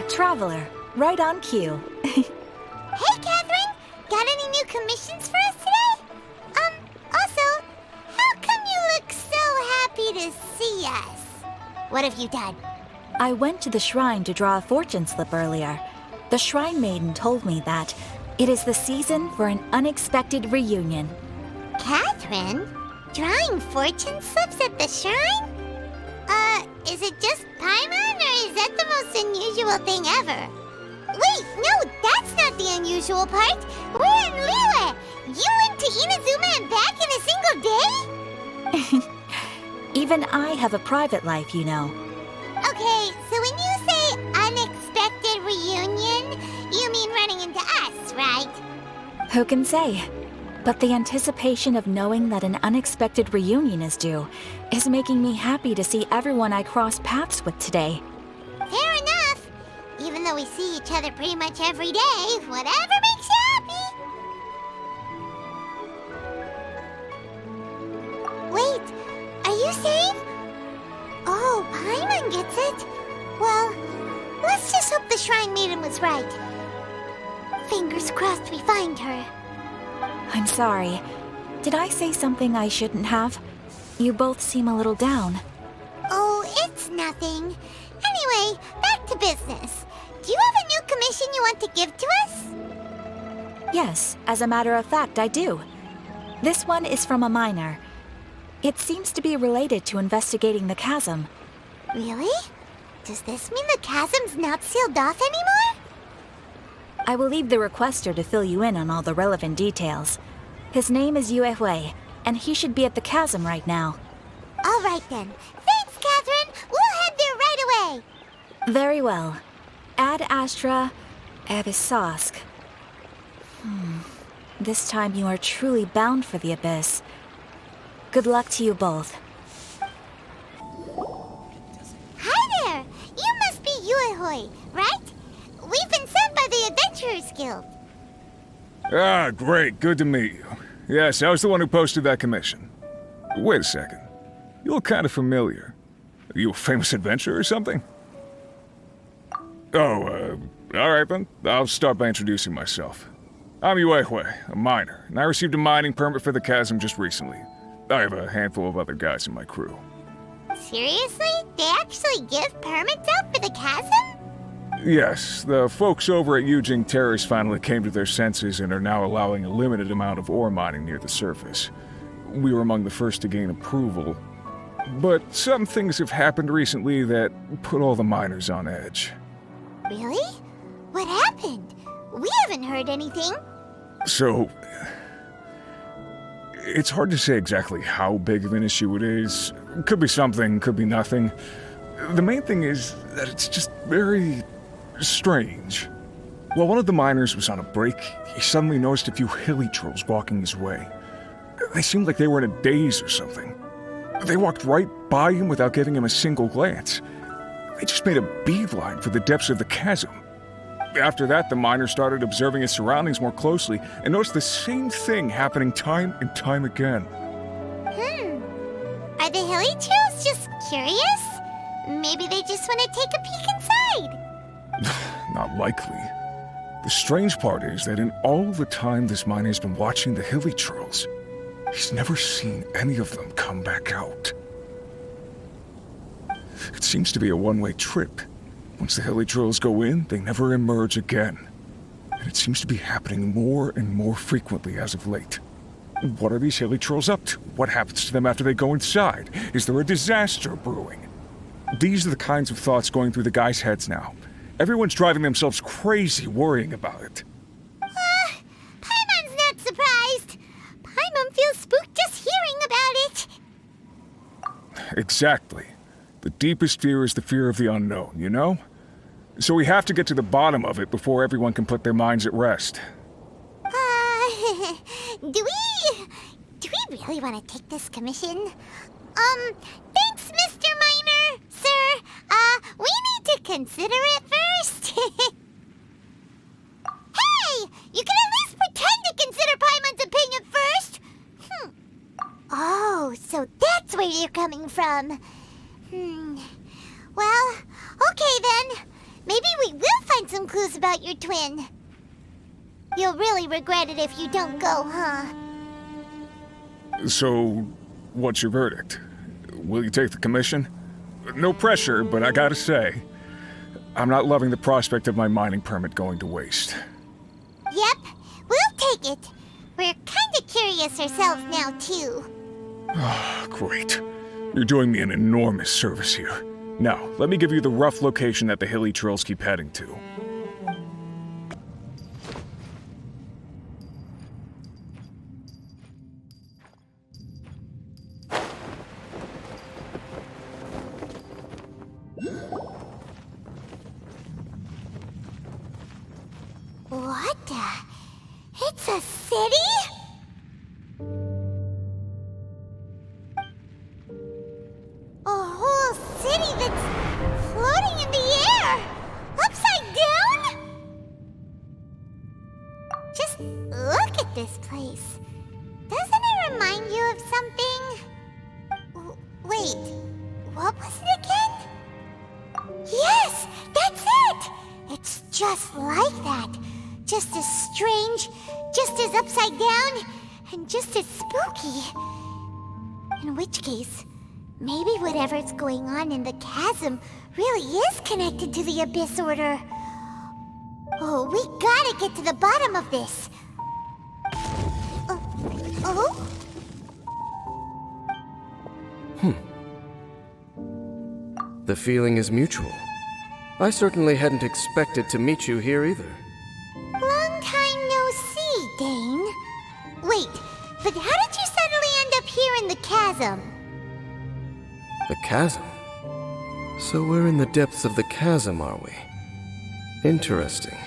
Traveler. Right on cue. Hey, Catherine! Got any new commissions for us today? Also, how come you look so happy to see us? What have you done? I went to the shrine to draw a fortune slip earlier. The shrine maiden told me that it is the season for an unexpected reunion. Catherine? Drawing fortune slips at the shrine? Is it just Paimon, or is that the most unusual thing ever? Wait, no, that's not the unusual part. We're in Liyue. You went to Inazuma and back in a single day? Even I have a private life, you know. Okay, so when you say unexpected reunion, you mean running into us, right? Who can say? But the anticipation of knowing that an unexpected reunion is due is making me happy to see everyone I cross paths with today. Fair enough. Even though we see each other pretty much every day, whatever makes you happy. Wait, are you saying? Oh, Paimon gets it. Well, let's just hope the Shrine Maiden was right. Fingers crossed we find her. I'm sorry. Did I say something I shouldn't have? You both seem a little down. Oh, it's nothing. Anyway, back to business. Do you have a new commission you want to give to us? Yes, as a matter of fact, I do. This one is from a miner. It seems to be related to investigating the chasm. Really? Does this mean the chasm's not sealed off anymore? I will leave the requester to fill you in on all the relevant details. His name is Yue Hui, and he should be at the chasm right now. All right then. Thanks, Catherine. We'll head there right away. Very well. Ad Astra Abyssosk. This time you are truly bound for the abyss. Good luck to you both. Hi there. You must be Yue Hui, right? We've been sent by the Adventurers Guild. Ah, great. Good to meet you. Yes, I was the one who posted that commission. Wait a second. You look kind of familiar. Are you a famous adventurer or something? Oh, alright then. I'll start by introducing myself. I'm Yue Hui, a miner, and I received a mining permit for the chasm just recently. I have a handful of other guys in my crew. Seriously? They actually give permits out for the chasm? Yes, the folks over at Yujing Terrace finally came to their senses and are now allowing a limited amount of ore mining near the surface. We were among the first to gain approval, but some things have happened recently that put all the miners on edge. Really? What happened? We haven't heard anything. So, it's hard to say exactly how big of an issue it is. Could be something, could be nothing. The main thing is that it's just very strange. While one of the miners was on a break, he suddenly noticed a few hilly trolls walking his way. They seemed like they were in a daze or something. They walked right by him without giving him a single glance. They just made a beeline for the depths of the chasm. After that, the miner started observing his surroundings more closely and noticed the same thing happening time and time again. Are the hilly trolls just curious? Maybe they just want to take a peek inside. Not likely. The strange part is that in all the time this miner's been watching the hilly trolls, he's never seen any of them come back out. It seems to be a one-way trip. Once the hilly trolls go in, they never emerge again. And it seems to be happening more and more frequently as of late. What are these hilly trolls up to? What happens to them after they go inside? Is there a disaster brewing? These are the kinds of thoughts going through the guys' heads now. Everyone's driving themselves crazy worrying about it. Paimon's not surprised. Paimon feels spooked just hearing about it. Exactly. The deepest fear is the fear of the unknown, you know? So we have to get to the bottom of it before everyone can put their minds at rest. Do we really want to take this commission? Thanks, Mr. Miner, sir. We need to consider it first. Hey! You can at least pretend to consider Paimon's opinion first! Oh, so that's where you're coming from. Well, okay then. Maybe we clues about your twin. You'll really regret it if you don't go, huh? So, what's your verdict? Will you take the commission? No pressure, but I gotta say, I'm not loving the prospect of my mining permit going to waste. Yep, we'll take it. We're kinda curious ourselves now, too. Great. You're doing me an enormous service here. Now, let me give you the rough location that the hilly trails keep heading to. What the? It's a city? A whole city that's floating in the air! Upside down? Just look at this place. Doesn't it remind you of something? Wait, what was it again? Yes, that's it! It's just like that. Just as strange, just as upside down, and just as spooky. In which case, maybe whatever's going on in the chasm really is connected to the Abyss Order. Oh, we gotta get to the bottom of this. Oh? The feeling is mutual. I certainly hadn't expected to meet you here either. Long time no see, Dane. Wait, but how did you suddenly end up here in the chasm? The chasm? So we're in the depths of the chasm, are we? Interesting.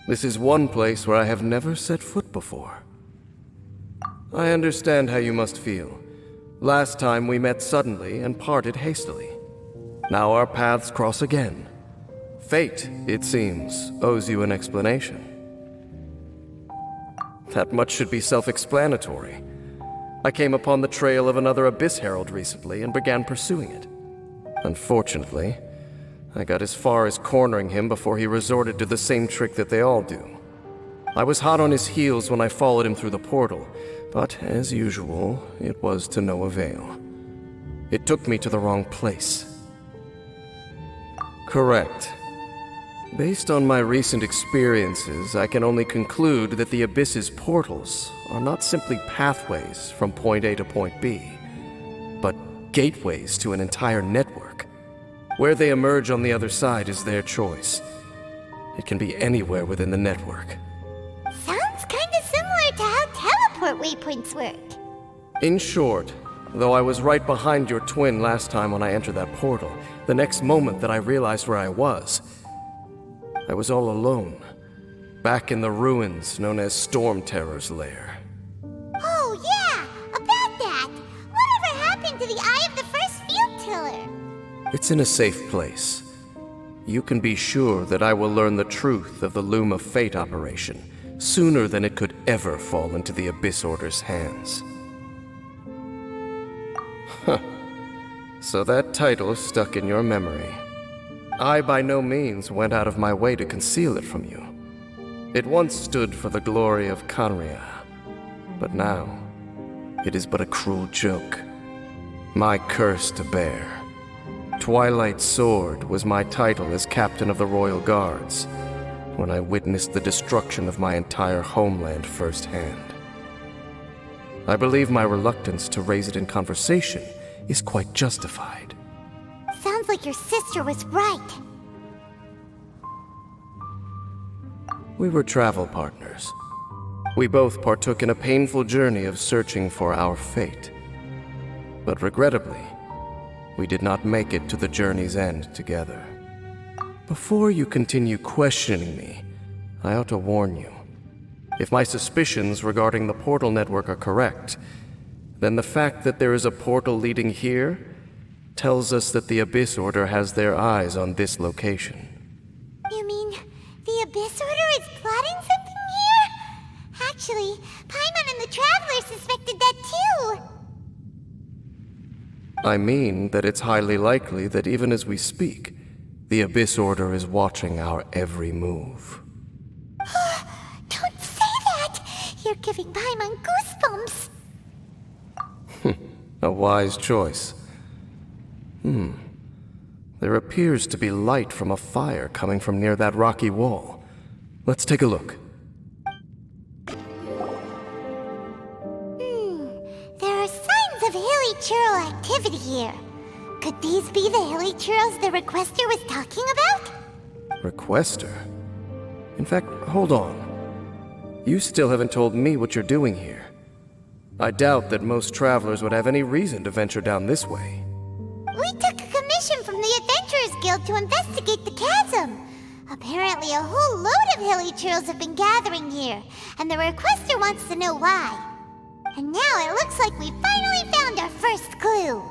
This is one place where I have never set foot before. I understand how you must feel. Last time we met suddenly and parted hastily. Now our paths cross again. Fate, it seems, owes you an explanation. That much should be self-explanatory. I came upon the trail of another Abyss Herald recently and began pursuing it. Unfortunately, I got as far as cornering him before he resorted to the same trick that they all do. I was hot on his heels when I followed him through the portal, but as usual, it was to no avail. It took me to the wrong place. Correct. Based on my recent experiences, I can only conclude that the Abyss's portals are not simply pathways from point A to point B, but gateways to an entire network. Where they emerge on the other side is their choice. It can be anywhere within the network. Sounds kinda similar to how teleport waypoints work. In short, though I was right behind your twin last time when I entered that portal, the next moment that I realized where I was all alone, back in the ruins known as Storm Terror's lair. Oh yeah, about that! Whatever happened to the Eye of the First Field Tiller? It's in a safe place. You can be sure that I will learn the truth of the Loom of Fate operation sooner than it could ever fall into the Abyss Order's hands. Huh. So that title stuck in your memory. I by no means went out of my way to conceal it from you. It once stood for the glory of Conria, but now it is but a cruel joke. My curse to bear. Twilight Sword was my title as captain of the Royal Guards when I witnessed the destruction of my entire homeland firsthand. I believe my reluctance to raise it in conversation is quite justified. Sounds like your sister was right. We were travel partners. We both partook in a painful journey of searching for our fate. But regrettably, we did not make it to the journey's end together. Before you continue questioning me, I ought to warn you. If my suspicions regarding the portal network are correct, then the fact that there is a portal leading here tells us that the Abyss Order has their eyes on this location. You mean the Abyss Order is plotting something here? Actually, Paimon and the Traveler suspected that too. I mean that it's highly likely that even as we speak, The Abyss Order is watching our every move. Don't say that! You're giving Paimon goosebumps! A wise choice. There appears to be light from a fire coming from near that rocky wall. Let's take a look. There are signs of hilly churl activity here. Could these be the hilly churls the Requester was talking about? Requester? In fact, hold on. You still haven't told me what you're doing here. I doubt that most travelers would have any reason to venture down this way. We took a commission from the Adventurers Guild to investigate the chasm. Apparently a whole load of hilly churls have been gathering here, and the Requester wants to know why. And now it looks like we finally found our first clue.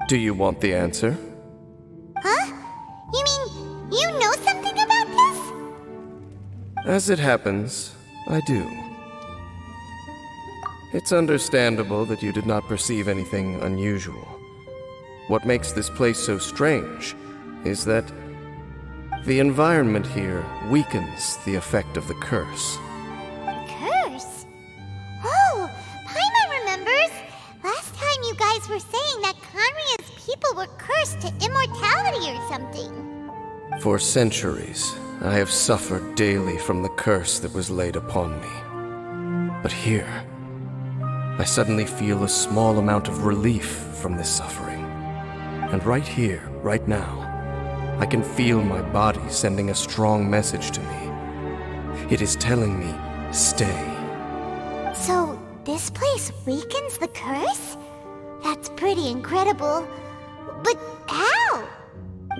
Do you want the answer? Huh? You mean, you know something about this? As it happens, I do. It's understandable that you did not perceive anything unusual. What makes this place so strange is that the environment here weakens the effect of the curse. Curse? Oh, Paimon remembers! Last time you guys were saying that Conria's people were cursed to immortality or something. For centuries, I have suffered daily from the curse that was laid upon me. But here, I suddenly feel a small amount of relief from this suffering. And right here, right now, I can feel my body sending a strong message to me. It is telling me, stay. So, this place weakens the curse? That's pretty incredible. But how?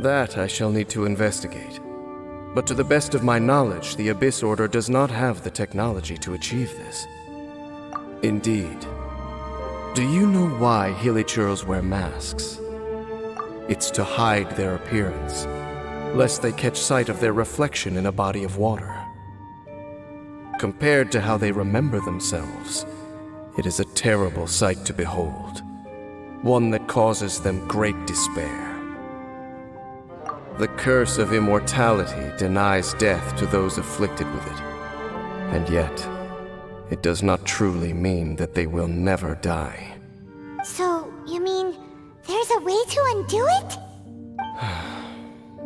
That I shall need to investigate. But to the best of my knowledge, the Abyss Order does not have the technology to achieve this. Indeed. Do you know why Hilichurls wear masks? It's to hide their appearance, lest they catch sight of their reflection in a body of water. Compared to how they remember themselves, it is a terrible sight to behold, one that causes them great despair. The curse of immortality denies death to those afflicted with it, and yet, it does not truly mean that they will never die. So, you mean there's a way to undo it?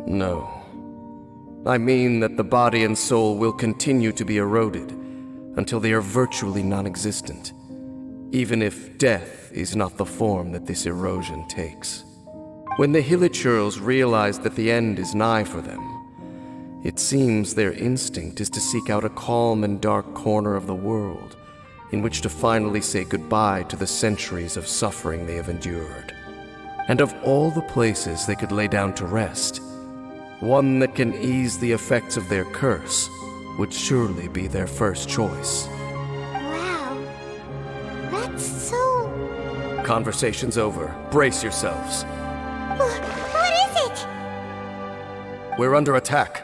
No. I mean that the body and soul will continue to be eroded until they are virtually non-existent, even if death is not the form that this erosion takes. When the Hilichurls realize that the end is nigh for them, it seems their instinct is to seek out a calm and dark corner of the world in which to finally say goodbye to the centuries of suffering they have endured. And of all the places they could lay down to rest, one that can ease the effects of their curse would surely be their first choice. Wow. That's so... Conversation's over. Brace yourselves. What is it? We're under attack.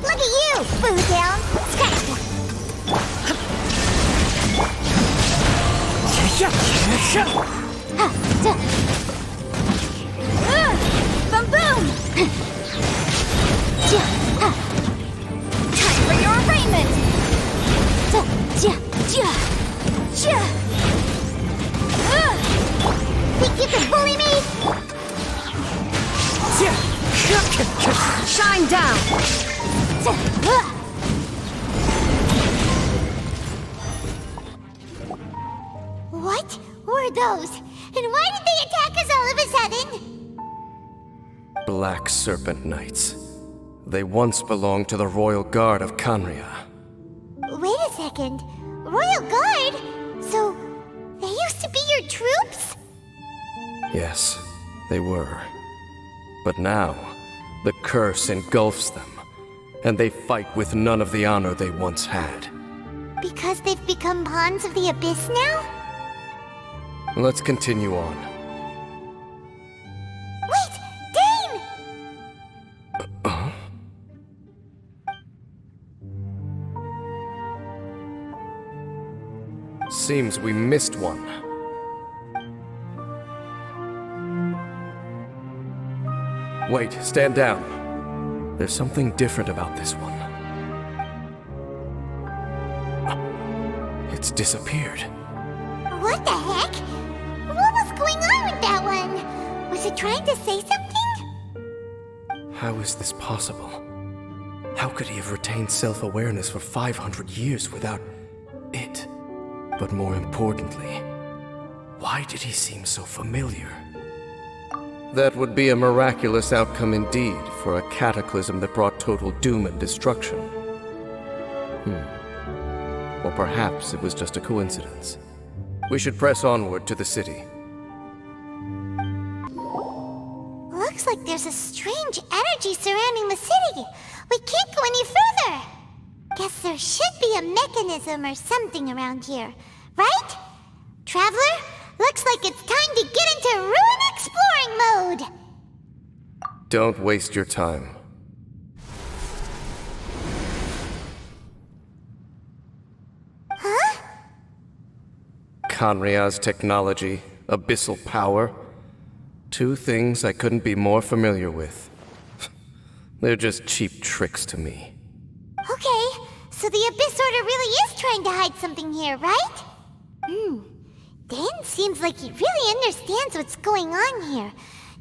Look at you! Boo down! Scratch down! Boom boom! Time for your arraignment! Think you can bully me? Shine down! What were those? And why did they attack us all of a sudden? Black Serpent Knights. They once belonged to the Royal Guard of Canria. Wait a second. Royal Guard? So, they used to be your troops? Yes, they were. But now, the curse engulfs them, and they fight with none of the honor they once had. Because they've become pawns of the Abyss now? Let's continue on. Wait! Dane! Seems we missed one. Wait, stand down. There's something different about this one. It's disappeared. What the heck? What was going on with that one? Was it trying to say something? How is this possible? How could he have retained self-awareness for 500 years without it? But more importantly, why did he seem so familiar? That would be a miraculous outcome indeed for a cataclysm that brought total doom and destruction. Or perhaps it was just a coincidence. We should press onward to the city. Looks like there's a strange energy surrounding the city. We can't go any further. Guess there should be a mechanism or something around here, right? Traveler, looks like it's time to get into ruin exploring mode. Don't waste your time. Huh? Kanria's technology, abyssal power. Two things I couldn't be more familiar with. They're just cheap tricks to me. Okay, so the Abyss Order really is trying to hide something here, right? Dan seems like he really understands what's going on here.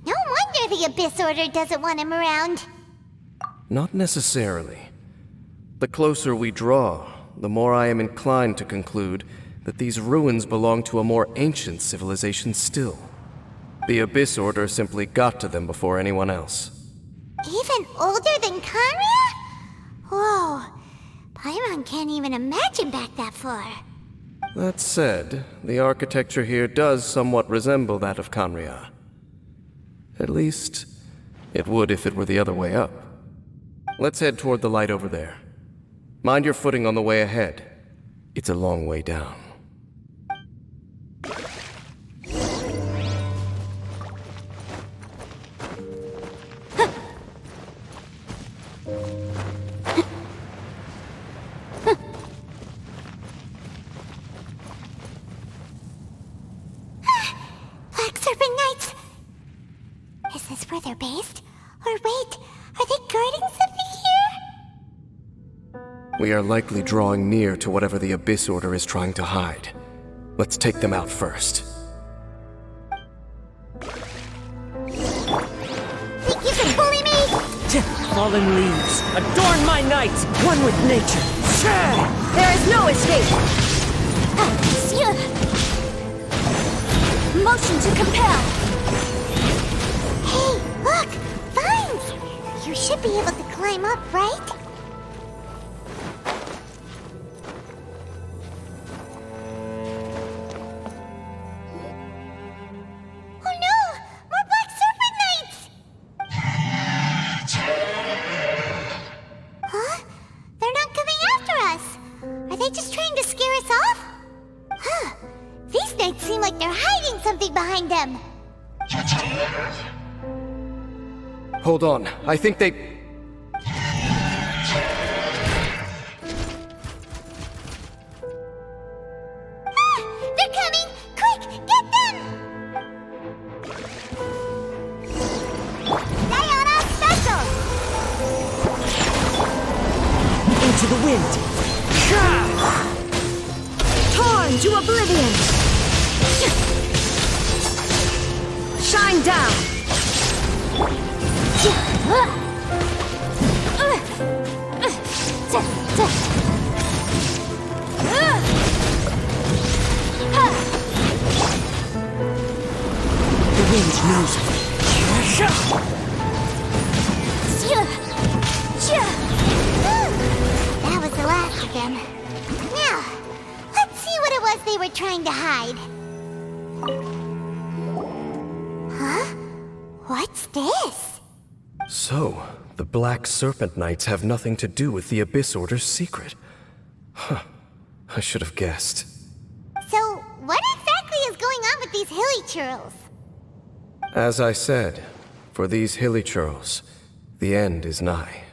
No wonder the Abyss Order doesn't want him around. Not necessarily. The closer we draw, the more I am inclined to conclude that these ruins belong to a more ancient civilization still. The Abyss Order simply got to them before anyone else. Even older than Kanria? Whoa, Paimon can't even imagine back that far. That said, the architecture here does somewhat resemble that of Kanria. At least, it would if it were the other way up. Let's head toward the light over there. Mind your footing on the way ahead. It's a long way down. Black Serpent Knights! Is this where they're based? Or wait, are they guarding something here? We are likely drawing near to whatever the Abyss Order is trying to hide. Let's take them out first. Think you can bully me? Fallen leaves, adorn my night, one with nature. There is no escape. Motion to compel. Hey, look! Vines! You should be able to climb up, right? Oh no! More Black Serpent Knights! Huh? They're not coming after us! Are they just trying to scare us off? Huh. These knights seem like they're hiding something behind them. Hold on, I think they... They're coming! Quick, get them! Diana Special! Into the wind. Torn to oblivion. Shine down. The wind knows me. That was the last of them. Now, let's see what it was they were trying to hide. Huh? What's this? So, the Black Serpent Knights have nothing to do with the Abyss Order's secret. Huh. I should have guessed. So, what exactly is going on with these hilly churls? As I said, for these hilly churls, the end is nigh.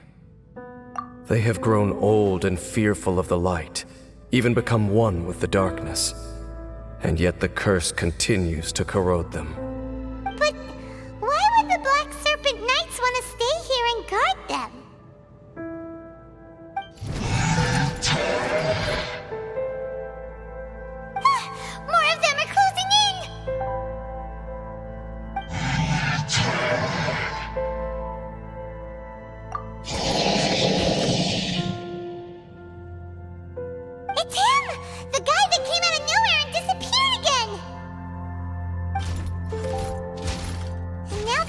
They have grown old and fearful of the light, even become one with the darkness. And yet the curse continues to corrode them. But why would the Black Serpent Knights want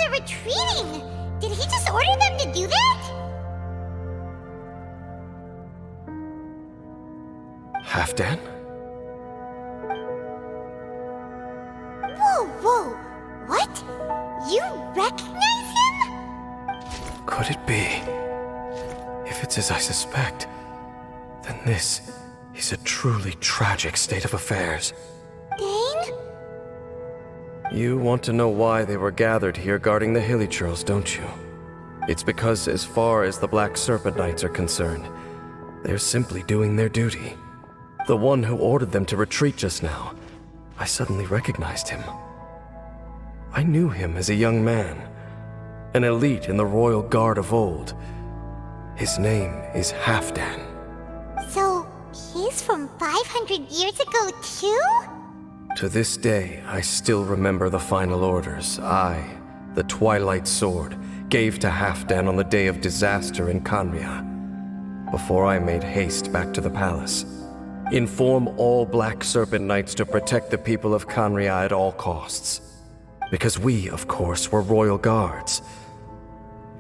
they're retreating! Did he just order them to do that? Halfdan? Whoa! What? You recognize him? Could it be? If it's as I suspect, then this is a truly tragic state of affairs. Dane? You want to know why they were gathered here guarding the Hilly Churls, don't you? It's because as far as the Black Serpent Knights are concerned, they're simply doing their duty. The one who ordered them to retreat just now, I suddenly recognized him. I knew him as a young man, an elite in the royal guard of old. His name is Halfdan. So, he's from 500 years ago too? To this day, I still remember the final orders I, the Twilight Sword, gave to Halfdan on the day of disaster in Khaenri'ah, before I made haste back to the palace. Inform all Black Serpent Knights to protect the people of Khaenri'ah at all costs. Because we, of course, were royal guards.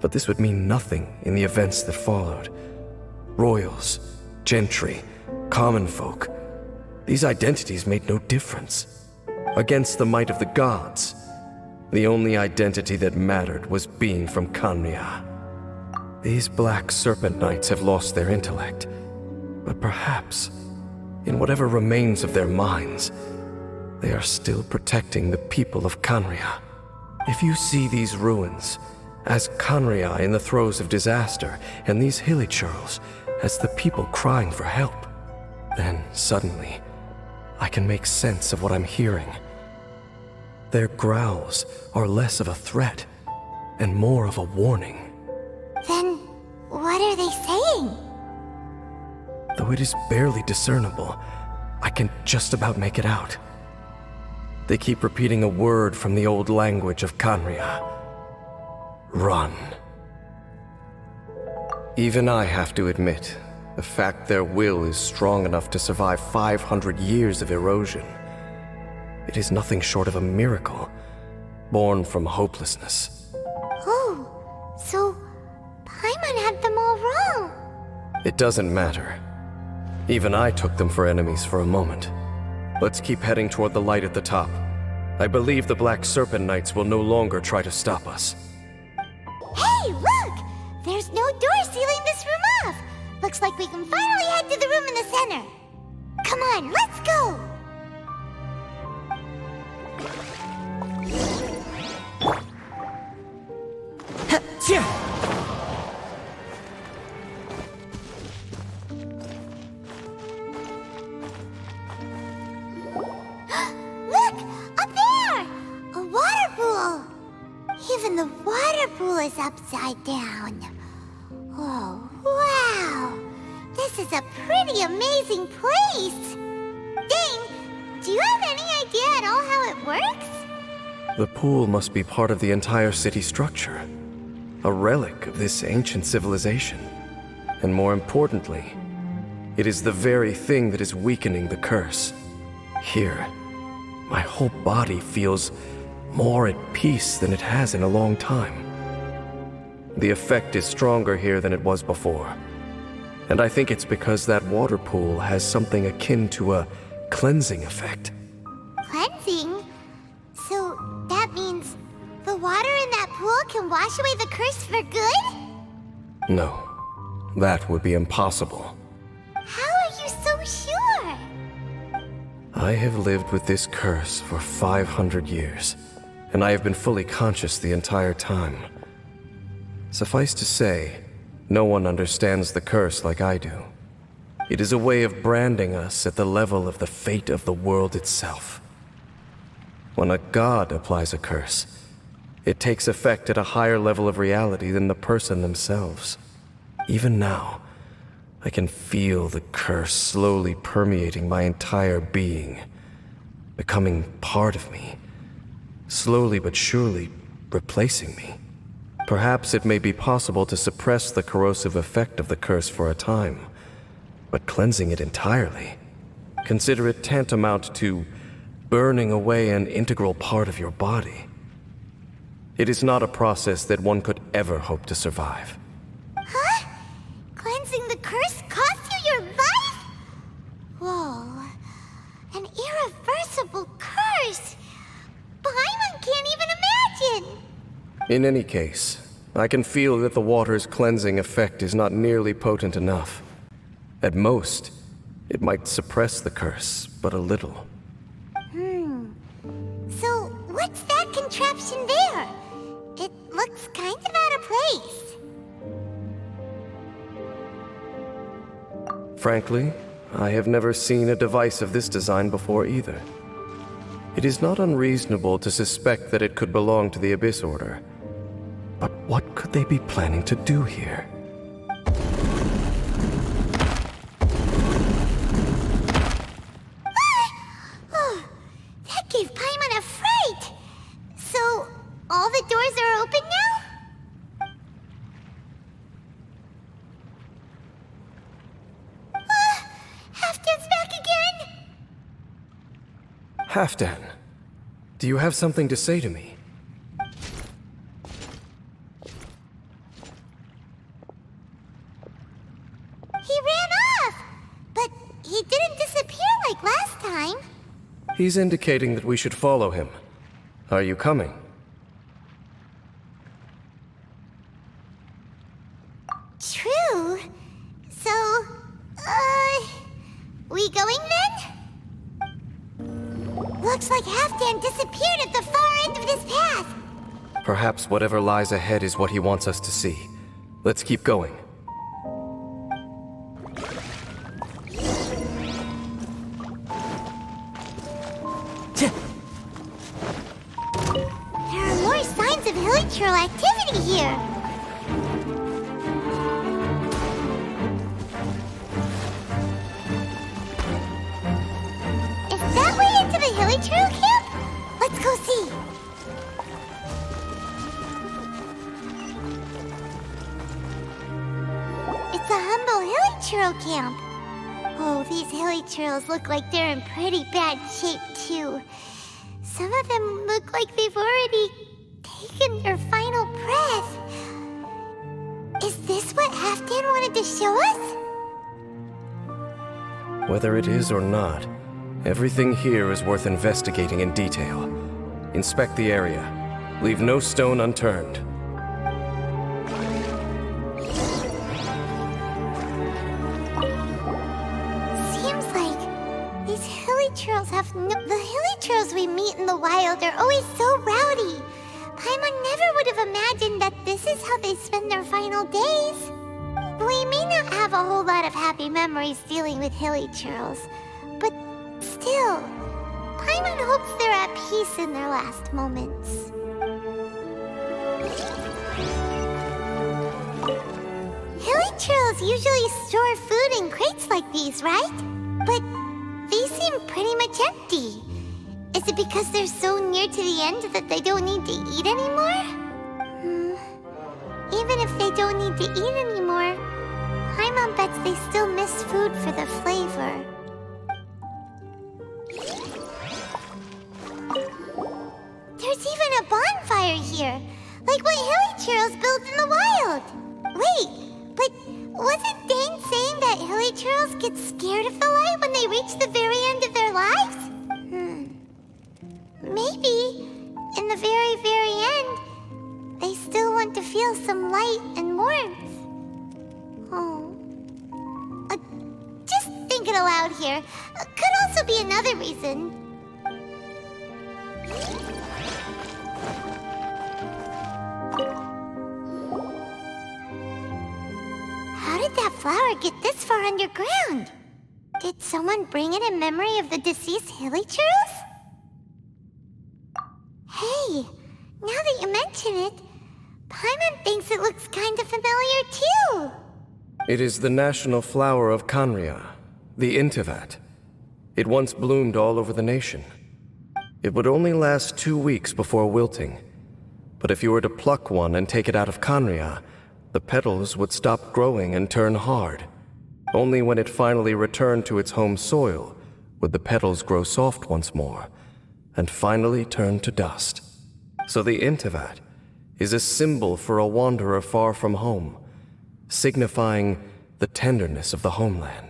But this would mean nothing in the events that followed. Royals, gentry, common folk, these identities made no difference. Against the might of the gods, the only identity that mattered was being from Khaenri'ah. These Black Serpent Knights have lost their intellect, but perhaps, in whatever remains of their minds, they are still protecting the people of Khaenri'ah. If you see these ruins as Khaenri'ah in the throes of disaster, and these Hilly Churls as the people crying for help, then suddenly I can make sense of what I'm hearing. Their growls are less of a threat and more of a warning. Then, what are they saying? Though it is barely discernible, I can just about make it out. They keep repeating a word from the old language of Khaenri'ah. Run. Even I have to admit, the fact their will is strong enough to survive 500 years of erosion, it is nothing short of a miracle, born from hopelessness. Oh, so Paimon had them all wrong. It doesn't matter. Even I took them for enemies for a moment. Let's keep heading toward the light at the top. I believe the Black Serpent Knights will no longer try to stop us. Hey, look! There's no door sealing this room off. Looks like we can finally head to the room in the center. Come on, let's go! Look! Up there! A water pool! Even the water pool is upside down. Oh, wow! This is a pretty amazing place! Dane, do you have any idea at all how it works? The pool must be part of the entire city structure. A relic of this ancient civilization. And more importantly, it is the very thing that is weakening the curse. Here, my whole body feels more at peace than it has in a long time. The effect is stronger here than it was before. And I think it's because that water pool has something akin to a cleansing effect. Cleansing? So that means the water in that pool can wash away the curse for good? No, that would be impossible. How are you so sure? I have lived with this curse for 500 years, and I have been fully conscious the entire time. Suffice to say, no one understands the curse like I do. It is a way of branding us at the level of the fate of the world itself. When a god applies a curse, it takes effect at a higher level of reality than the person themselves. Even now, I can feel the curse slowly permeating my entire being, becoming part of me, slowly but surely replacing me. Perhaps it may be possible to suppress the corrosive effect of the curse for a time, but cleansing it entirely, consider it tantamount to burning away an integral part of your body. It is not a process that one could ever hope to survive. Huh? Cleansing the curse cost you your life? Whoa. An irreversible curse! Paimon can't even imagine! In any case, I can feel that the water's cleansing effect is not nearly potent enough. At most, it might suppress the curse, but a little. So, what's that contraption there? It looks kind of out of place. Frankly, I have never seen a device of this design before either. It is not unreasonable to suspect that it could belong to the Abyss Order. But what could they be planning to do here? Oh, that gave Paimon a fright! So, all the doors are open now? Halfdan's back again! Halfdan, do you have something to say to me? He ran off! But he didn't disappear like last time. He's indicating that we should follow him. Are you coming? True. So, we going then? Looks like Halfdan disappeared at the far end of this path. Perhaps whatever lies ahead is what he wants us to see. Let's keep going. There are more signs of hilichurl activity here. Is that way into the hilichurl camp? Let's go see. It's a humble hilichurl camp. Oh, these hilichurls look like they're in pretty bad shape too. Some of them look like they've already taken their final breath. Is this what Halfdan wanted to show us? Whether it is or not, everything here is worth investigating in detail. Inspect the area. Leave no stone unturned. Seems like these hilichurls have the hilichurls we meet in the wild are always so rowdy. Paimon never would have imagined that this is how they spend their final days. We may not have a whole lot of happy memories dealing with hilichurls, but still, Paimon hopes they're at peace in their last moments. Hilichurls usually store food in crates like these, right? But these seem pretty much empty. Is it because they're so near to the end that they don't need to eat anymore? Even if they don't need to eat anymore, Paimon bets they still miss food for the flavor. There's even a bonfire here, like what hilichurls build in the wild. Wait, but wasn't Dane saying that hilichurls get scared of the light when they reach the very end of their lives? Maybe, in the very, very end, they still want to feel some light and warmth. Oh. Just thinking aloud here. Could also be another reason. How did that flower get this far underground? Did someone bring it in memory of the deceased hilichurls? Hey, now that you mention it, Paimon thinks it looks kind of familiar too. It is the national flower of Khaenri'ah, the Intivat. It once bloomed all over the nation. It would only last 2 weeks before wilting. But if you were to pluck one and take it out of Khaenri'ah, the petals would stop growing and turn hard. Only when it finally returned to its home soil would the petals grow soft once more, and finally turn to dust. So the Intivat is a symbol for a wanderer far from home, signifying the tenderness of the homeland.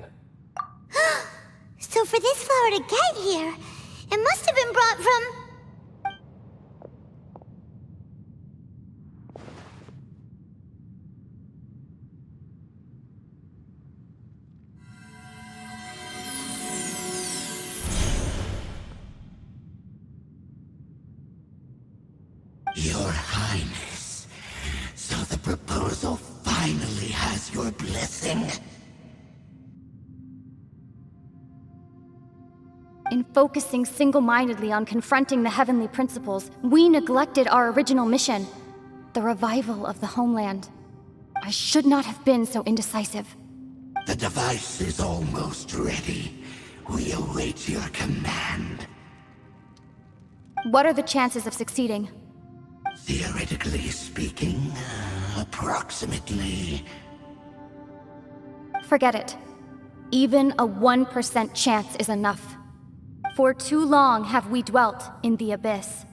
So for this flower to get here, it must have been brought from... Your Highness, so the proposal finally has your blessing? In focusing single-mindedly on confronting the heavenly principles, we neglected our original mission, the revival of the homeland. I should not have been so indecisive. The device is almost ready. We await your command. What are the chances of succeeding? Theoretically speaking, approximately. Forget it. Even a 1% chance is enough. For too long have we dwelt in the abyss.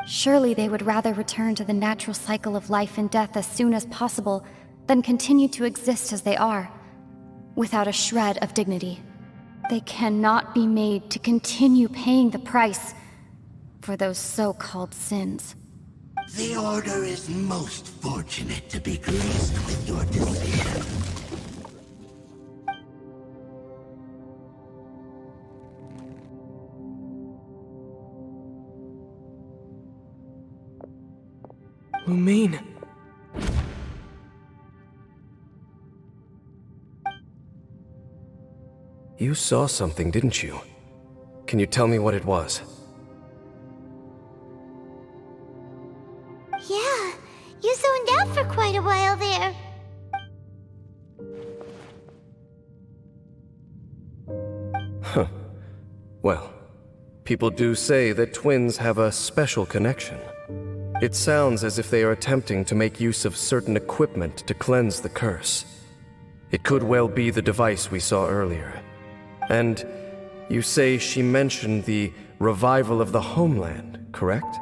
Surely they would rather return to the natural cycle of life and death as soon as possible than continue to exist as they are, without a shred of dignity. They cannot be made to continue paying the price for those so-called sins. The Order is most fortunate to be graced with your decision. Lumine. You saw something, didn't you? Can you tell me what it was? Yeah, you zoned out for quite a while there. Huh. Well, people do say that twins have a special connection. It sounds as if they are attempting to make use of certain equipment to cleanse the curse. It could well be the device we saw earlier. And you say she mentioned the revival of the homeland, correct?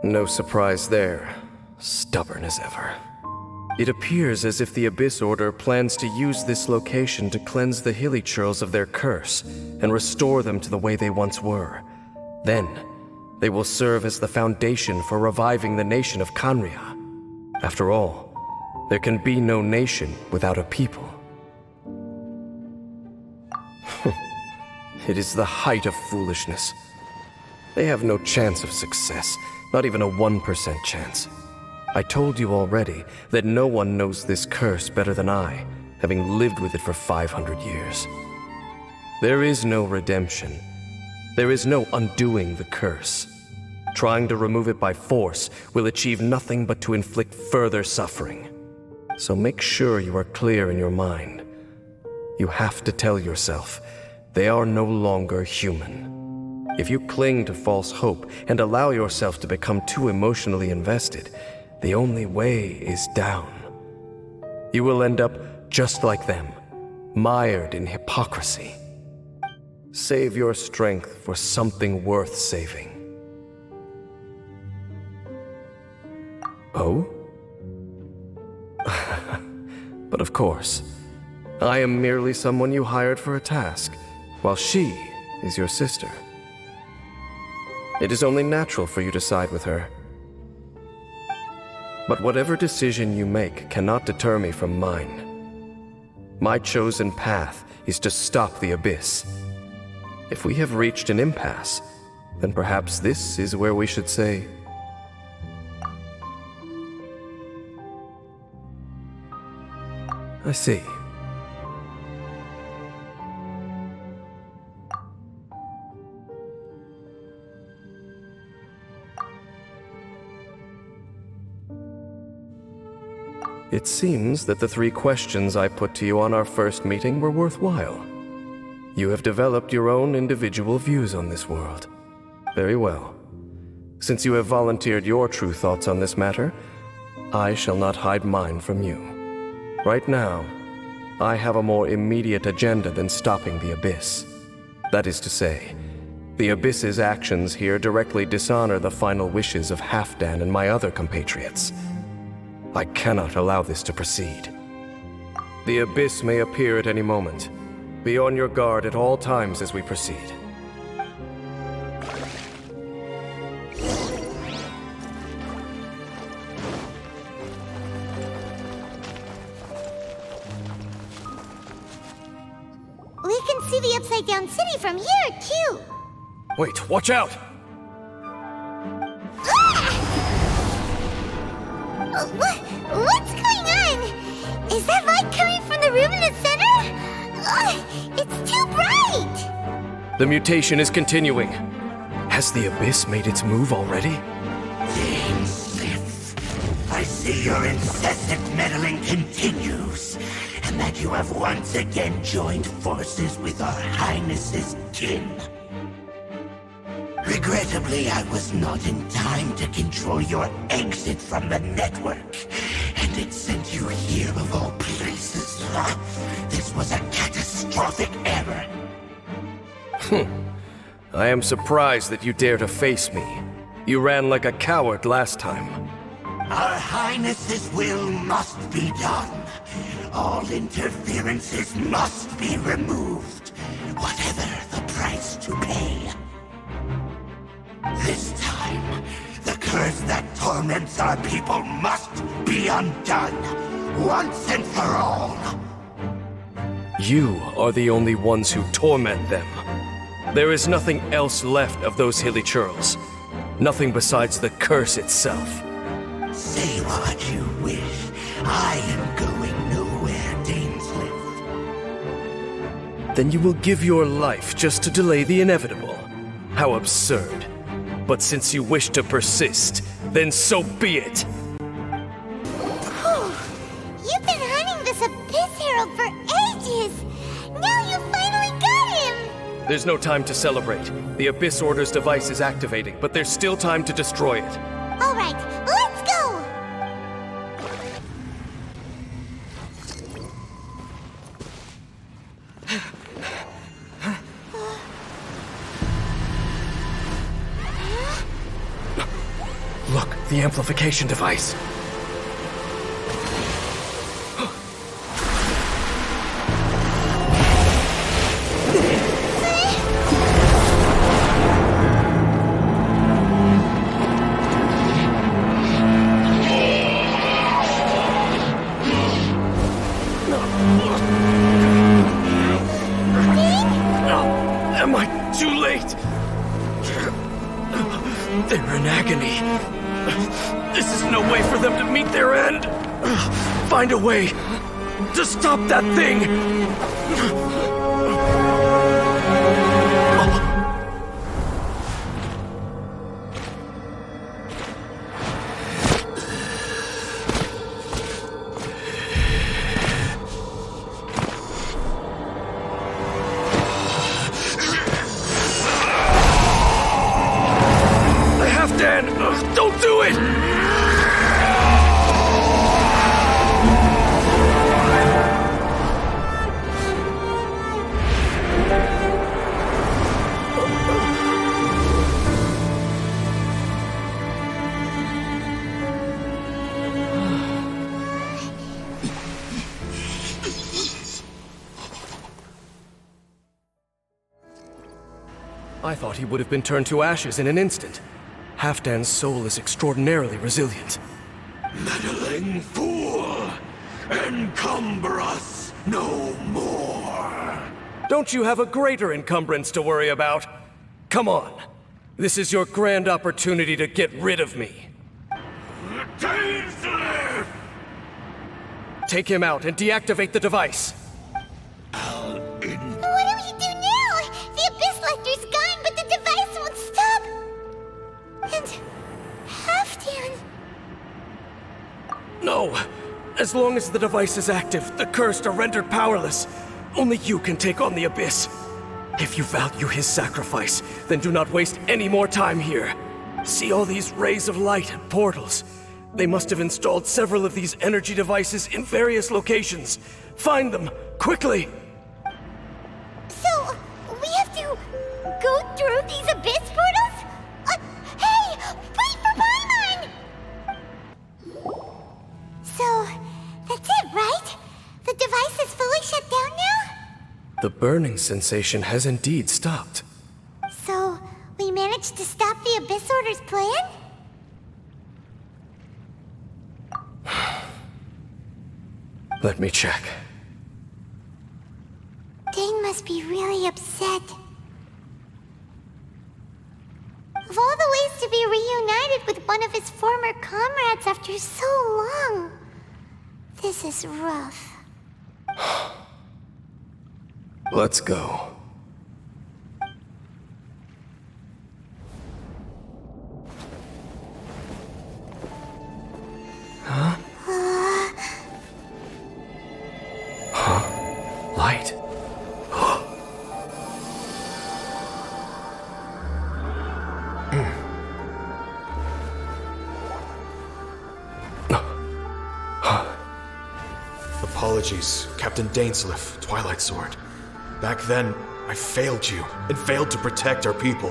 No surprise there. Stubborn as ever. It appears as if the Abyss Order plans to use this location to cleanse the Hilly-Churls of their curse and restore them to the way they once were. Then, they will serve as the foundation for reviving the nation of Khaenri'ah. After all, there can be no nation without a people. It is the height of foolishness. They have no chance of success, not even a 1% chance. I told you already that no one knows this curse better than I, having lived with it for 500 years. There is no redemption. There is no undoing the curse. Trying to remove it by force will achieve nothing but to inflict further suffering. So make sure you are clear in your mind. You have to tell yourself, they are no longer human. If you cling to false hope and allow yourself to become too emotionally invested, the only way is down. You will end up just like them, mired in hypocrisy. Save your strength for something worth saving. Oh? But of course, I am merely someone you hired for a task, while she is your sister. It is only natural for you to side with her. But whatever decision you make cannot deter me from mine. My chosen path is to stop the Abyss. If we have reached an impasse, then perhaps this is where we should say... I see. It seems that the 3 questions I put to you on our first meeting were worthwhile. You have developed your own individual views on this world. Very well. Since you have volunteered your true thoughts on this matter, I shall not hide mine from you. Right now, I have a more immediate agenda than stopping the Abyss. That is to say, The Abyss's actions here directly dishonor the final wishes of Halfdan and my other compatriots. I cannot allow this to proceed. The Abyss may appear at any moment. Be on your guard at all times as we proceed. We can see the Upside Down City from here, too. Wait, watch out! What's going on? Is that light coming from the room in the center? It's too bright! The mutation is continuing. Has the Abyss made its move already? Smith, I see your incessant meddling continues, and that you have once again joined forces with our Highness's kin. Regrettably, I was not in time to control your exit from the network, and it sent you here of all places. This was a catastrophic error. I am surprised that you dare to face me. You ran like a coward last time. Our Highness's will must be done. All interferences must be removed, whatever the price to pay. This time, the curse that torments our people must be undone, once and for all. You are the only ones who torment them. There is nothing else left of those hilly churls. Nothing besides the curse itself. Say what you wish. I am going nowhere, Dainsleif. Then you will give your life just to delay the inevitable. How absurd. But since you wish to persist, then so be it. You've been hunting this Abyss Herald for ages! Now you finally got him! There's no time to celebrate. The Abyss Order's device is activating, but there's still time to destroy it. Alright, let's go! Look, the amplification device. Am I too late? They're in agony. This is no way for them to meet their end. Find a way to stop that thing. Halfdan, don't do it! I thought he would have been turned to ashes in an instant. Halfdan's soul is extraordinarily resilient. Meddling fool! Encumber us no more! Don't you have a greater encumbrance to worry about? Come on. This is your grand opportunity to get rid of me. Dainsleif! Take him out and deactivate the device. What do we do now? The Abyss Lecter's gone, but the device won't stop! And... Halfdan... No. As long as the device is active, the cursed are rendered powerless. Only you can take on the Abyss. If you value his sacrifice, then do not waste any more time here. See all these rays of light and portals. They must have installed several of these energy devices in various locations. Find them, quickly! So, we have to... go through these abyss portals? Hey! Wait for Paimon! So, that's it, right? The device is fully shut down now? The burning sensation has indeed stopped. So, we managed to stop the Abyss Order's plan? Let me check. Dane must be really upset. Of all the ways to be reunited with one of his former comrades after so long, this is rough. Let's go. Huh? Light. Apologies, Captain Dainsleif, Twilight Sword. Back then, I failed you, and failed to protect our people.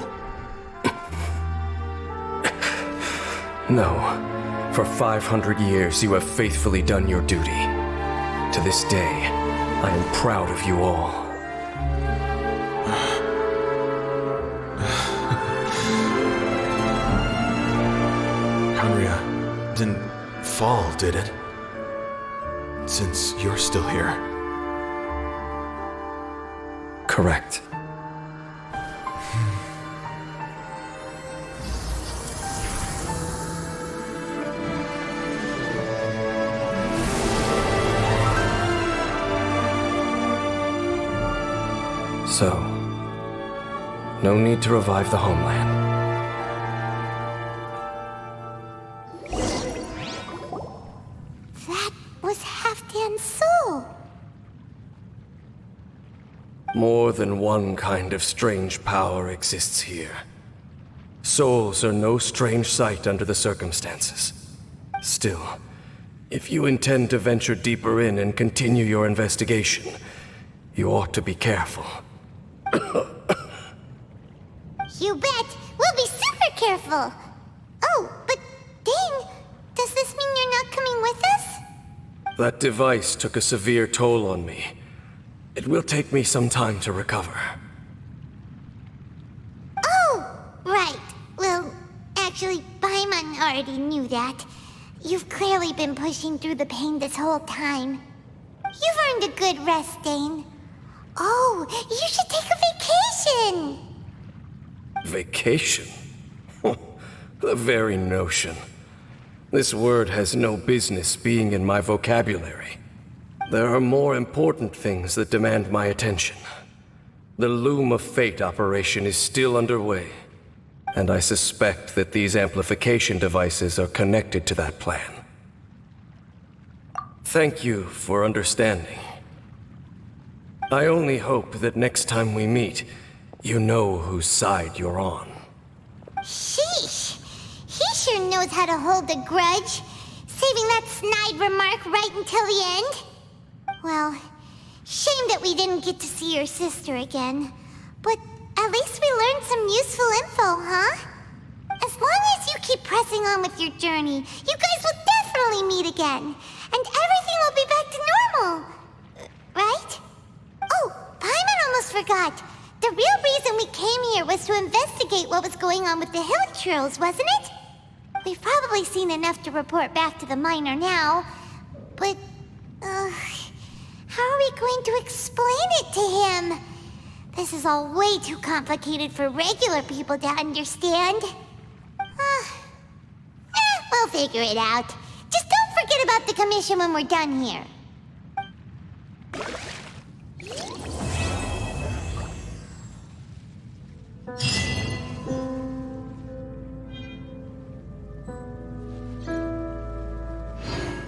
No. For 500 years, you have faithfully done your duty. To this day, I am proud of you all. Conria didn't fall, did it? Since you're still here. Correct. So, no need to revive the homeland. That was Halfdan's soul. More than one kind of strange power exists here. Souls are no strange sight under the circumstances. Still, if you intend to venture deeper in and continue your investigation, you ought to be careful. You bet! We'll be super careful! Oh, but Dane, does this mean you're not coming with us? That device took a severe toll on me. It will take me some time to recover. Oh, right. Well, actually, Paimon already knew that. You've clearly been pushing through the pain this whole time. You've earned a good rest, Dane. Oh, you should take a vacation! Vacation? The very notion. This word has no business being in my vocabulary. There are more important things that demand my attention. The Loom of Fate operation is still underway, and I suspect that these amplification devices are connected to that plan. Thank you for understanding. I only hope that next time we meet, you know whose side you're on. Sheesh! He sure knows how to hold a grudge, saving that snide remark right until the end. Well, shame that we didn't get to see your sister again. But at least we learned some useful info, huh? As long as you keep pressing on with your journey, you guys will definitely meet again. And everything will be back to normal. Right? Oh, Paimon almost forgot. The real reason we came here was to investigate what was going on with the Hilichurls, wasn't it? We've probably seen enough to report back to the miner now. But, how are we going to explain it to him? This is all way too complicated for regular people to understand. We'll figure it out. Just don't forget about the commission when we're done here.